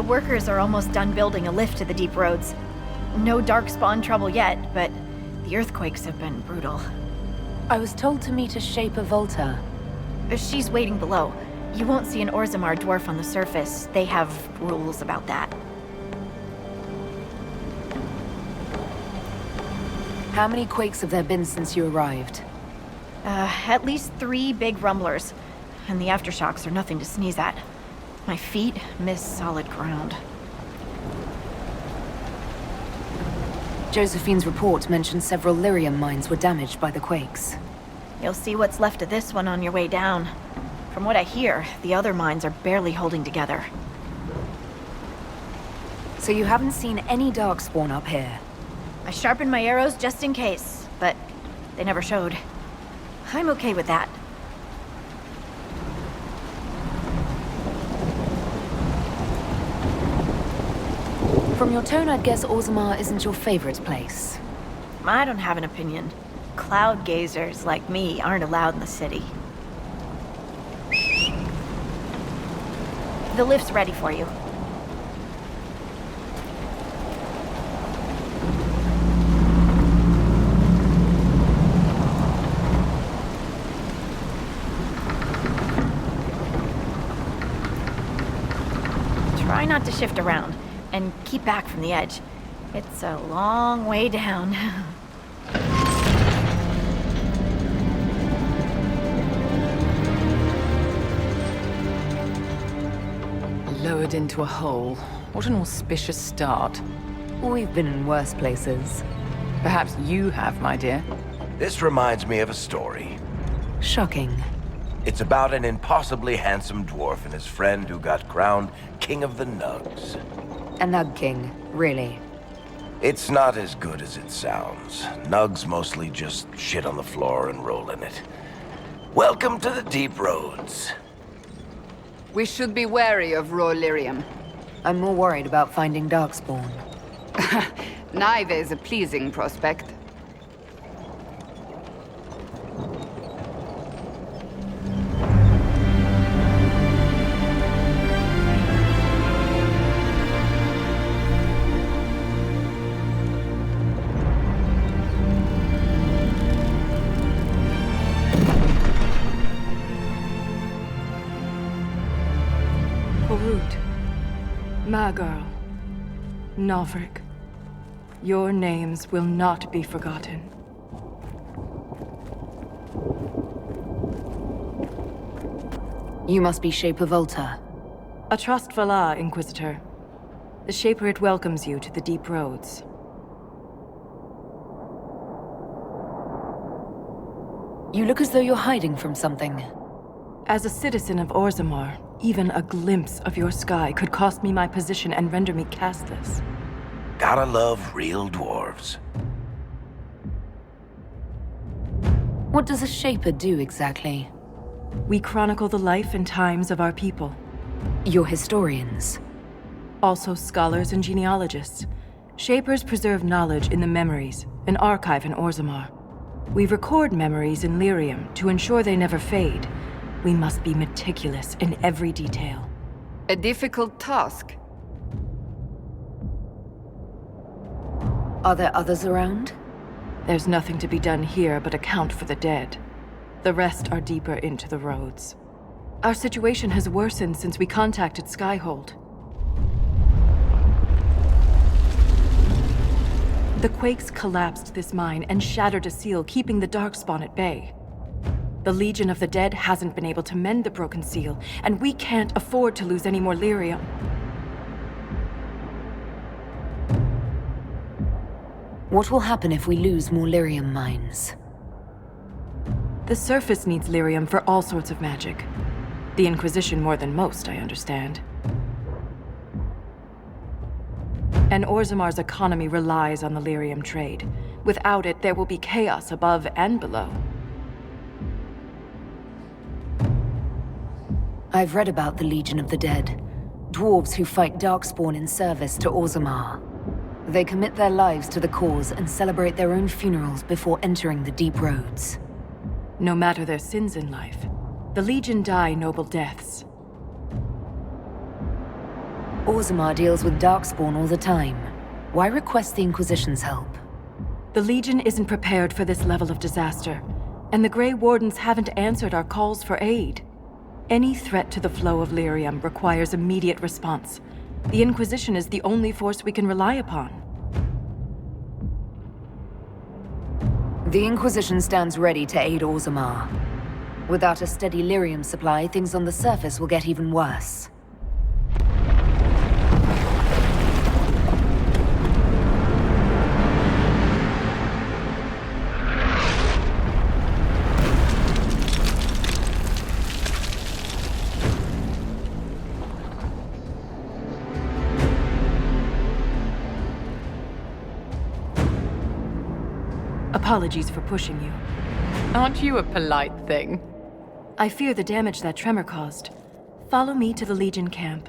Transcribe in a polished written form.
workers are almost done building a lift to the deep roads. No darkspawn trouble yet, but the earthquakes have been brutal. I was told to meet a Shaper Volta. She's waiting below. You won't see an Orzammar dwarf on the surface. They have rules about that. How many quakes have there been since you arrived? At least 3 big rumblers. And the aftershocks are nothing to sneeze at. My feet miss solid ground. Josephine's report mentioned several lyrium mines were damaged by the quakes. You'll see what's left of this one on your way down. From what I hear, the other mines are barely holding together. So you haven't seen any darkspawn up here? I sharpened my arrows just in case, but they never showed. I'm okay with that. From your tone, I'd guess Orzammar isn't your favorite place. I don't have an opinion. Cloud gazers like me aren't allowed in the city. The lift's ready for you. Try not to shift around, and keep back from the edge. It's a long way down. Lowered into a hole. What an auspicious start. We've been in worse places. Perhaps you have, my dear. This reminds me of a story. Shocking. It's about an impossibly handsome dwarf and his friend who got crowned King of the Nugs. A Nug King, really. It's not as good as it sounds. Nugs mostly just shit on the floor and roll in it. Welcome to the deep roads. We should be wary of raw lyrium. I'm more worried about finding darkspawn. Neither is a pleasing prospect. Magirl, Novrik, your names will not be forgotten. You must be Shaper Volta. A trust Vala, Inquisitor. The Shaperate welcomes you to the deep roads. You look as though you're hiding from something. As a citizen of Orzammar, even a glimpse of your sky could cost me my position and render me castless. Gotta love real dwarves. What does a Shaper do exactly? We chronicle the life and times of our people. You're historians. Also scholars and genealogists. Shapers preserve knowledge in the memories, an archive in Orzammar. We record memories in lyrium to ensure they never fade. We must be meticulous in every detail. A difficult task. Are there others around? There's nothing to be done here but account for the dead. The rest are deeper into the roads. Our situation has worsened since we contacted Skyhold. The quakes collapsed this mine and shattered a seal, keeping the Darkspawn at bay. The Legion of the Dead hasn't been able to mend the broken seal, and we can't afford to lose any more lyrium. What will happen if we lose more lyrium mines? The surface needs lyrium for all sorts of magic. The Inquisition more than most, I understand. And Orzammar's economy relies on the lyrium trade. Without it, there will be chaos above and below. I've read about the Legion of the Dead. Dwarves who fight Darkspawn in service to Orzammar. They commit their lives to the cause and celebrate their own funerals before entering the deep roads. No matter their sins in life, the Legion die noble deaths. Orzammar deals with Darkspawn all the time. Why request the Inquisition's help? The Legion isn't prepared for this level of disaster, and the Grey Wardens haven't answered our calls for aid. Any threat to the flow of lyrium requires immediate response. The Inquisition is the only force we can rely upon. The Inquisition stands ready to aid Orzammar. Without a steady lyrium supply, things on the surface will get even worse. Apologies for pushing you. Aren't you a polite thing? I fear the damage that tremor caused. Follow me to the Legion camp.